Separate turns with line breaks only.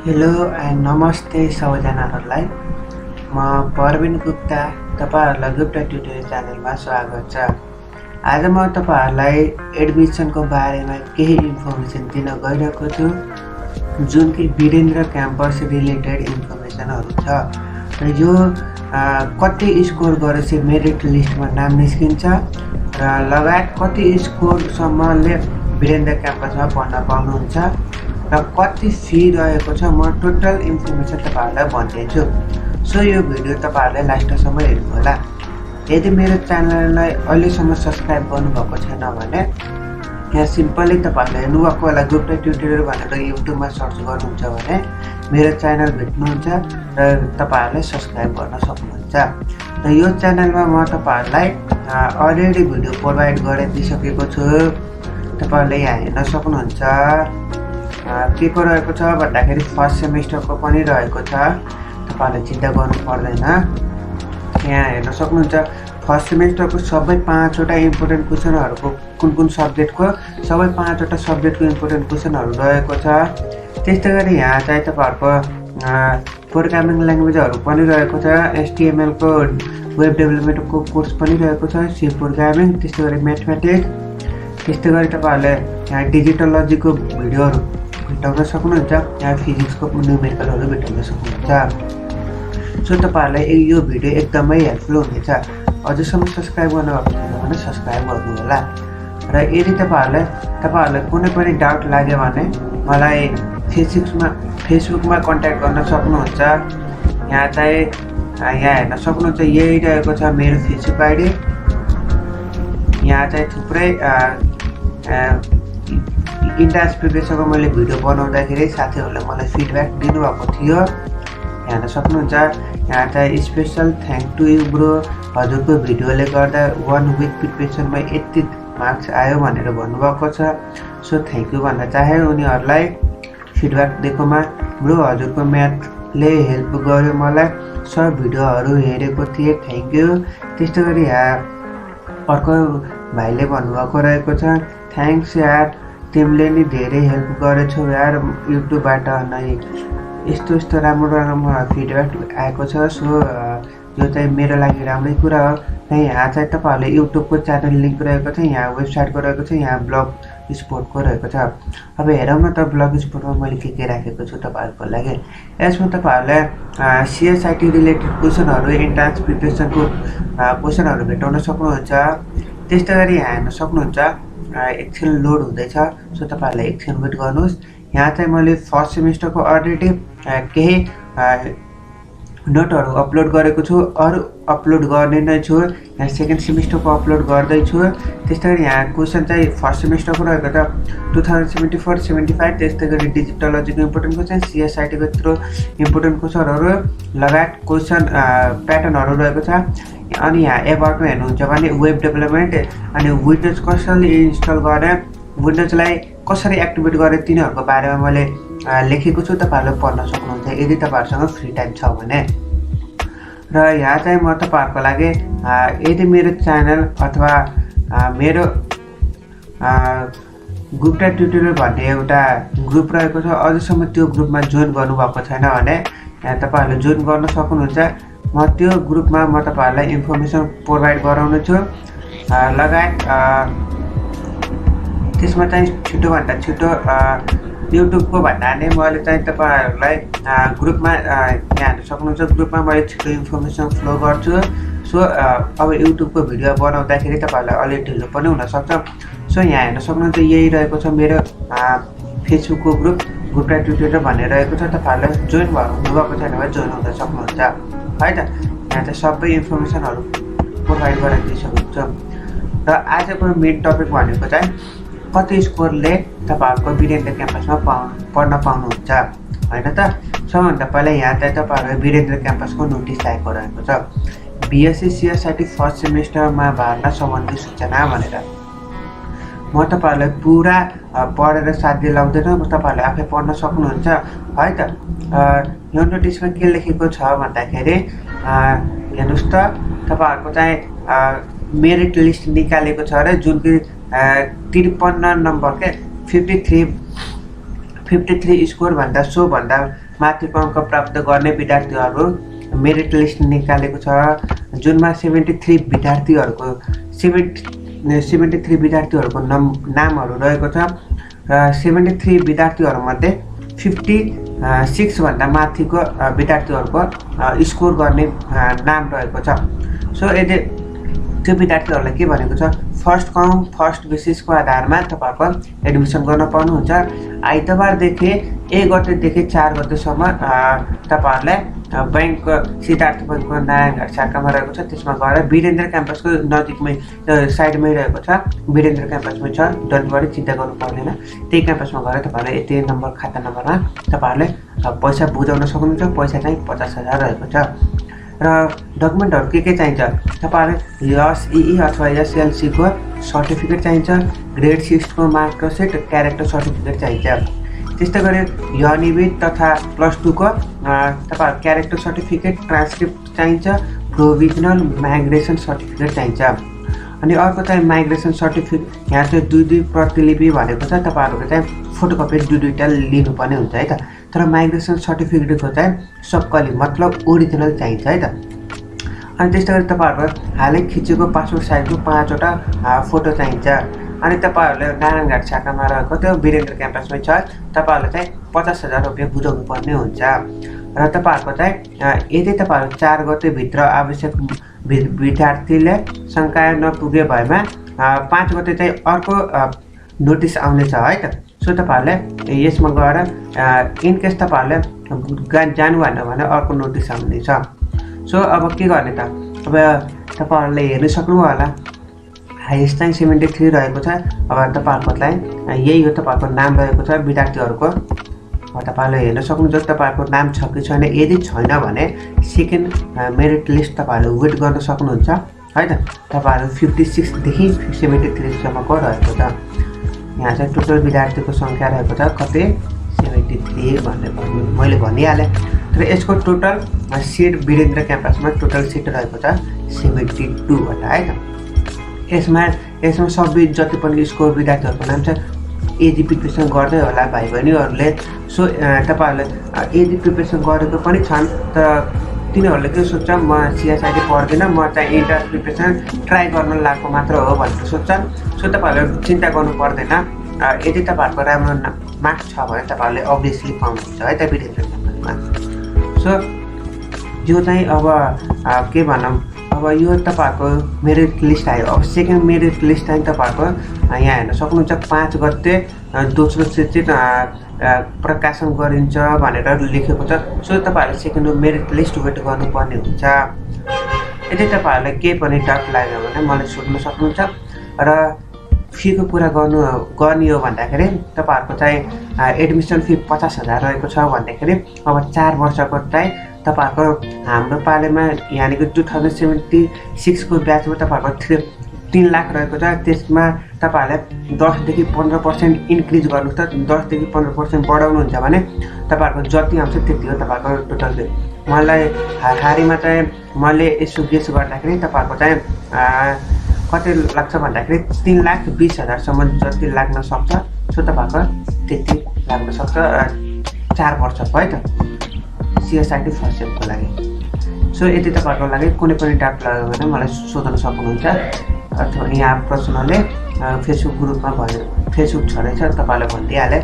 Hello and नमस्ते सबैजनाहरूलाई। म परवीन गुप्ता तपाईहरुलाई गुप्ता ट्युटोरियल च्यानलमा स्वागत छ। आज म तपाईहरुलाई एडमिसनको बारेमा केही इन्फर्मेसन दिन गइरहेको छु, जुन कि वीरेन्द्र क्याम्पस रिलेटेड इन्फर्मेसनहरु छ। र यो कति स्कोर गरेपछि मेरिट लिस्टमा नाम निस्किन्छ र लगायत कति स्कोरसम्मले वीरेन्द्र क्याम्पसमा पढ्न पाउनुहुन्छ र कति फी रहेको छ, म टोटल इन्फर्मेसन तपाईहरुलाई भन्दैछु। सो यो भिडियो तपाईहरुले लास्टसम्म हेर्नु होला। यदि मेरो च्यानललाई अहिलेसम्म सब्स्क्राइब गर्नुभएको छैन भने यहाँ सिम्पली तपाईहरुले हेर्नुभएको होला, गुप्ता ट्युटोरियल भनेर युट्युबमा सर्च गर्नुहुन्छ भने मेरो च्यानल भेट्नुहुन्छ र तपाईहरुले सब्स्क्राइब गर्न सक्नुहुन्छ। र यो च्यानलमा म तपाईहरुलाई अलरेडी भिडियो प्रोभाइड गरिदिसकेको छु। तपाईहरुले यहाँ हेर्न सक्नुहुन्छ। के को रहेको छ भन्दाखेरि फर्स्ट सेमेस्टरको पनि रहेको छ, तपाईहरुले चिन्ता गर्नु पर्दैन। यहाँ हेर्न सक्नुहुन्छ फर्स्ट सेमेस्टरको सबै 5 वटा इम्पोर्टेन्ट क्वेशनहरुको कुन सब्जेक्टको सबै 5 वटा सब्जेक्टको इम्पोर्टेन्ट क्वेशनहरु रहेको छ। त्यस्तै गरी यहाँ चाहिँ तपाईहरुको प्रोग्रामिङ ल्याङ्ग्वेजहरु पनि रहेको छ, HTML को वेब डेभलपमेन्टको कोर्स पनि रहेको छ, सी प्रोग्रामिङ, त्यस्तै गरी म्याथमेटिक्स, त्यस्तै गरी तपाईहरुले यहाँ डिजिटोलोजीको भिडियोहरु भेट्टाउन सक्नुहुन्छ, यहाँ फिजिक्सको न्युमेरिकलहरु भेट्टाउन सक्नुहुन्छ। सो तपाईहरुलाई यो भिडियो एकदमै हेल्पफुल हुनेछ। अझसम्म सब्स्क्राइब गर्नुभएको छैन भने सब्स्क्राइब गर्नु होला। र यदि तपाईहरुलाई कुनै पनि डाउट लाग्यो भने मलाई फेसबुकमा कन्ट्याक्ट गर्न सक्नुहुन्छ। यहाँ चाहिँ यहाँ हेर्न सक्नुहुन्छ, यही रहेको छ मेरो फेसबुक आइडी। यहाँ चाहिँ थुप्रै इन्ट्रान्स प्रिपरेसनको मैले भिडियो बनाउँदाखेरि साथीहरुले मलाई फिडब्याक दिनुभएको थियो, हेर्न सक्नुहुन्छ। यहाँ चाहिँ special thank to you bro, हजुरको भिडियोले गर्दा 1 विक प्रिपरेसनमा यति मार्क्स आयो भनेर भन्नुभएको छ। सो थ्याङ्क यू भन्न चाहे उनीहरुलाई फिडब्याक दिएकोमा। ब्रो हजुरको म्याथले हेल्प गर्यो मलाई, सब भिडियोहरु हेरेको थिएँ, थ्याङ्क यू। त्यस्तै गरी यहाँ अर्को भाइले भन्नुभएको रहेको छ, थ्याङ्क्स यार, तिमीले नि धेरै हेल्प गरेछौ यार युट्युबबाट नै, यस्तो राम्रो फिडब्याक आएको छ। सो यो चाहिँ मेरो लागि राम्रै कुरा हो। र यहाँ चाहिँ तपाईहरुले युट्युबको च्यानल लिंक रहेको छ, यहाँ वेबसाइटको रहेको छ, यहाँ ब्लग स्पोर्टको रहेको छ। अब हेरौँ न त ब्लग स्पोर्टमा मैले के राखेको छु तपाईहरुको लागि। यसमा तपाईहरुले CSIT रिलेटेड क्वेशनहरु, इन्ट्रान्स प्रिपरेसनको क्वेशनहरु भेट्टाउन सक्नुहुन्छ। त्यस्तै गरी यहाँ हेर्न सक्नुहुन्छ एकछिन लोड हुँदैछ, सो तपाईहरुले एकछिन वेट गर्नुहोस्। यहाँ चाहिँ मैले फर्स्ट सेमेस्टरको अलरेडी केही नोटहरु अपलोड गरेको छु, अरु अपलोड गर्ने नै छु। यहाँ सेकेन्ड सेमेस्टरको अपलोड गर्दैछु। त्यस्तै गरी यहाँ क्वेशन चाहिँ फर्स्ट सेमेस्टरको रहेको छ 2074-75, त्यस्तै गरी डिजिटोलोजीको इम्पोर्टेन्ट क्वेशन, CSIT को यत्रो इम्पोर्टेन्ट क्वेशनहरु लगायत क्वेशन प्याटर्नहरु रहेको छ। अनि यहाँ एबाउटमा हेर्नुहुन्छ भने वेब डेभलपमेन्ट अनि विन्डोज कसरी इन्स्टल गर्ने, विन्डोजलाई कसरी एक्टिभेट गर्ने, तिनीहरुको बारेमा मैले लेखेको छु, तपाईहरुले पढ्न सक्नुहुन्छ यदि तपाईहरुसँग फ्री टाइम छ भने। र यहाँ चाहिँ म तपाईहरुको लागि यदि मेरो च्यानल अथवा मेरो गुप्ता ट्युटोरियल भन्ने एउटा ग्रुप रहेको छ, अझसम्म त्यो ग्रुपमा जोइन गर्नुभएको छैन भने यहाँ तपाईहरुले जोइन गर्न सक्नुहुन्छ। म त्यो ग्रुपमा म तपाईहरुलाई इन्फर्मेसन प्रोभाइड गराउने छु, लगायत त्यसमा चाहिँ छिटोभन्दा छिटो युट्युबको भन्दा नै मैले चाहिँ तपाईहरुलाई ग्रुपमा यहाँ हेर्न सक्नुहुन्छ, ग्रुपमा मैले छिटो इन्फर्मेसन फ्लो गर्छु। सो अब युट्युबको भिडियो बनाउँदाखेरि तपाईहरुलाई अलि ढिलो पनि हुन सक्छ। सो यहाँ हेर्न सक्नुहुन्छ, यही रहेको छ मेरो फेसबुकको ग्रुप, गुप्ता ट्युटोरियल भन्ने रहेको छ। तपाईहरुले जोइन हुनुभएको छैन भने जोइन हुन सक्नुहुन्छ है त। यहाँ चाहिँ सबै इन्फर्मेसनहरु प्रोभाइड गराइदिइसकेको छु। र आजको मेन टपिक भनेको चाहिँ कति स्कोरले तपाईहरुको वीरेन्द्र क्याम्पसमा पढ्न पाउनुहुन्छ हैन त। सबभन्दा पहिला यहाँ चाहिँ तपाईहरुले वीरेन्द्र क्याम्पसको नोटिस आएको रहेको छ, Bsc.CSIT फर्स्ट सेमेस्टरमा भर्ना सम्बन्धी सूचना भनेर। म तपाईहरुलाई पुरा पढेर साथ दिलाउँदैन, तपाईहरुले आफै पढ्न सक्नुहुन्छ है त। यो नोटिसमा के लेखेको छ भन्दाखेरि हेर्नुस् त, तपाईहरुको चाहिँ मेरिट लिस्ट निकालेको छ र जुन कि 53 नम्बर के 53 53 स्कोर भन्दा सो भन्दा माथिको अङ्क प्राप्त गर्ने विद्यार्थीहरू मेरिट लिस्ट निकालेको छ, जुनमा 73 विद्यार्थीहरूको 73 विद्यार्थीहरूको नामहरू रहेको छ र 73 विद्यार्थीहरूमध्ये 56 भन्दा माथिको विद्यार्थीहरूको स्कोर गर्ने नाम रहेको छ। सो यदि त्यो विद्यार्थीहरूलाई के भनेको छ, फर्स्ट कम फर्स्ट बेसिसको आधारमा तपाईँहरूको एडमिसन गर्न पाउनुहुन्छ। आइतबारदेखि 1 गतेदेखि 4 गतेसम्म तपाईँहरूलाई ब्याङ्कको सिद्धार्थ ब्याङ्कको नारायणघाट शाखामा रहेको छ, त्यसमा गएर वीरेन्द्र क्याम्पसको नजिकमै साइडमै रहेको छ, वीरेन्द्र क्याम्पसमै छ, डोन्ट वरी, चिन्ता गर्नु पर्दैन। त्यही क्याम्पसमा गएर तपाईँहरूले यति नम्बर खाता नम्बरमा तपाईँहरूले पैसा बुझाउन सक्नुहुन्छ। पैसा चाहिँ 50,000 रहेको छ र डकुमेन्टहरू के चाहिन्छ, तपाईँहरूले एसई अथवा एसएलसीको सर्टिफिकेट चाहिन्छ, ग्रेड 6को मार्कसिट, क्यारेक्टर सर्टिफिकेट चाहिन्छ। त्यस्तै गरी युनिभिट तथा +2 को तपाईँहरू क्यारेक्टर सर्टिफिकेट, ट्रान्सक्रिप्ट चाहिन्छ, प्रोभिजनल माइग्रेसन सर्टिफिकेट चाहिन्छ। अनि अर्को चाहिँ माइग्रेसन सर्टिफिकेट, यहाँ चाहिँ 2 प्रतिलिपि भनेको छ, तपाईँहरूको चाहिँ फोटोकपी 2टा लिनुपर्ने हुन्छ है त। तर माइग्रेसन सर्टिफिकेटको चाहिँ सक्कली मतलब ओरिजिनल चाहिन्छ है त। अनि त्यस्तै गरी तपाईँहरूको हालै खिचेको पासपोर्ट साइजको 5वटा फोटो चाहिन्छ। अनि तपाईँहरूले नारायणघाट शाखामा रहेको त्यो वीरेन्द्र क्याम्पसमै छ, तपाईँहरूले चाहिँ 50,000 रुपियाँ बुझाउनु पर्ने हुन्छ। र तपाईँहरूको चाहिँ यदि तपाईँहरू 4 गतेभित्र आवश्यक विद्यार्थीले सङ्काय नपुगे भएमा 5 गते चाहिँ अर्को नोटिस आउनेछ है त। सो तपाईँहरूले यसमा गएर इनकेस तपाईँहरूले जानु भएन भने अर्को नोटिस आउनेछ। सो अब के गर्ने त, अब तपाईँहरूले हेर्न सक्नुभयो होला, हाइएस्ट चाहिँ 73 रहेको छ। अब तपाईँहरूकोलाई यही हो, तपाईँहरूको नाम रहेको छ विद्यार्थीहरूको, तपाईँहरूले हेर्न सक्नुहुन्छ तपाईँहरूको नाम छ कि छैन। यदि छैन भने सेकेन्ड मेरिट लिस्ट तपाईँहरूले वेट गर्न सक्नुहुन्छ है त। तपाईँहरू 56देखि 73सम्मको रहेको छ। यहाँ चाहिँ टोटल विद्यार्थीको सङ्ख्या रहेको छ कति, 73 मैले भनिहालेँ। तर यसको टोटल सिट वीरेन्द्र क्याम्पसमा टोटल सिट रहेको छ 72वटा है त। यसमा सबै जति पनि स्कोर विद्यार्थीहरूको नाम छ। एजी प्रिपरेसन गर्दै होला भाइ बहिनीहरूले। सो तपाईँहरूले एजी प्रिपरेसन गरेको पनि छन्, तर तिनीहरूले के सोध्छ, म CSIT पढ्दिनँ, म चाहिँ इन्ट्रान्स प्रिपरेसन ट्राई गर्न लागेको मात्र हो भनेर सोध्छन्। सो तपाईँहरूले चिन्ता गर्नु पर्दैन। यदि तपाईँहरूको राम्रो मार्क्स छ भने तपाईँहरूले अभियसली पाउनुहुन्छ है त वीरेन्द्र क्याम्पसमा। सो यो चाहिँ अब के भनौँ, अब यो तपाईँहरूको मेरिट लिस्ट आयो। अब सेकेन्ड मेरिट लिस्ट चाहिँ तपाईँहरूको यहाँ हेर्न सक्नुहुन्छ, 5 गते दोस्रो शिक्षित प्रकाशन गरिन्छ भनेर लेखेको छ। सो तपाईँहरूले सेकेन्ड मेरिट लिस्ट वेट गर्नुपर्ने हुन्छ। यदि तपाईँहरूलाई केही पनि डाउट लाग्यो भने मलाई सोध्न सक्नुहुन्छ। र फीको कुरा गर्ने हो भन्दाखेरि तपाईँहरूको चाहिँ एडमिसन फी 50,000 रहेको छ भन्दाखेरि अब 4 वर्षको चाहिँ तपाईँहरूको हाम्रो पालिमा यानि कि 2076को ब्याचमा तपाईँहरूको 3 लाख रहेको छ। त्यसमा तपाईँहरूले 10देखि 15% इन्क्रिज गर्नु छ। 10देखि 15% बढाउनुहुन्छ भने तपाईँहरूको जति आउँछ त्यति हो तपाईँहरूको टोटल फी। मलाई हारिमा चाहिँ मैले यसो गेस गर्दाखेरि तपाईँहरूको चाहिँ कति लाग्छ भन्दाखेरि 3,20,000सम्म जति लाग्न सक्छ। सो तपाईँहरूको त्यति लाग्न सक्छ 4 वर्षको है त CSIT फर्स्ट सेमको लागि। सो यदि तपाईँहरूको लागि कुनै पनि डाउट लाग्यो भने मलाई सोध्न सक्नुहुन्छ, अथवा यहाँ पर्सनली फेसबुक ग्रुपमा फेसबुक छ रहेछ, तपाईँलाई भनिदिइहालेँ।